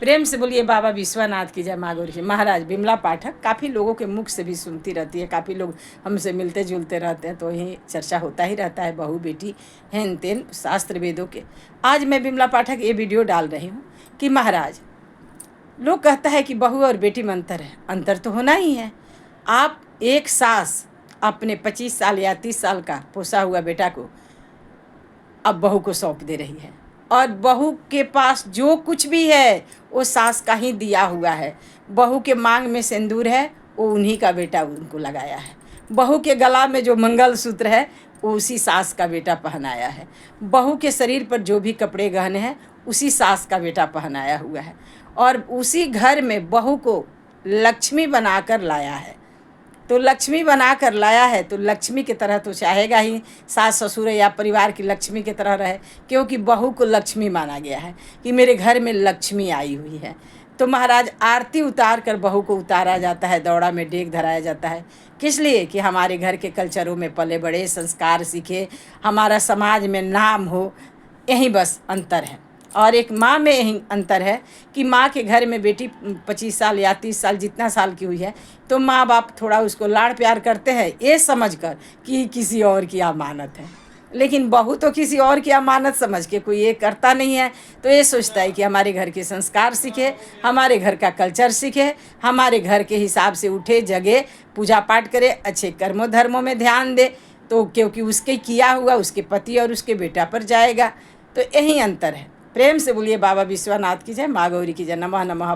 प्रेम से बोलिए बाबा विश्वनाथ की जय, माँ गौरी की। महाराज विमला पाठक काफ़ी लोगों के मुख से भी सुनती रहती है, काफ़ी लोग हमसे मिलते जुलते रहते हैं, तो यही चर्चा होता ही रहता है बहू बेटी हेन तेन शास्त्र वेदों के। आज मैं विमला पाठक ये वीडियो डाल रही हूँ कि महाराज लोग कहता है कि बहू और बेटी में अंतर है, अंतर तो होना ही है। आप एक सास अपने 25 साल या 30 साल का पोसा हुआ बेटा को अब बहू को सौंप दे रही है, और बहू के पास जो कुछ भी है वो सास का ही दिया हुआ है। बहू के मांग में सिंदूर है, वो उन्हीं का बेटा उनको लगाया है। बहू के गला में जो मंगलसूत्र है वो उसी सास का बेटा पहनाया है। बहू के शरीर पर जो भी कपड़े गहने हैं उसी सास का बेटा पहनाया हुआ है, और उसी घर में बहू को लक्ष्मी बनाकर लाया है। तो लक्ष्मी बना कर लाया है तो लक्ष्मी की तरह तो चाहेगा ही सास ससुर या परिवार की लक्ष्मी की तरह रहे, क्योंकि बहू को लक्ष्मी माना गया है कि मेरे घर में लक्ष्मी आई हुई है। तो महाराज आरती उतार कर बहू को उतारा जाता है, दौड़ा में डेग धराया जाता है। किस लिए? कि हमारे घर के कल्चरों में पले बड़े, संस्कार सीखे, हमारा समाज में नाम हो। यही बस अंतर है। और एक माँ में यही अंतर है कि माँ के घर में बेटी 25 साल या 30 साल जितना साल की हुई है तो माँ बाप थोड़ा उसको लाड़ प्यार करते हैं, ये समझकर कि किसी और की अमानत है। लेकिन बहू तो किसी और की अमानत समझ के कोई ये करता नहीं है, तो ये सोचता है कि हमारे घर के संस्कार सीखे, हमारे घर का कल्चर सीखे, हमारे घर के हिसाब से उठे, जगे, पूजा पाठ करे, अच्छे कर्मों धर्मों में ध्यान दे, तो क्योंकि उसके किया हुआ उसके पति और उसके बेटा पर जाएगा। तो यही अंतर है। प्रेम से बोलिए बाबा विश्वनाथ की जय, माँ गौरी की जय। नमः नमः।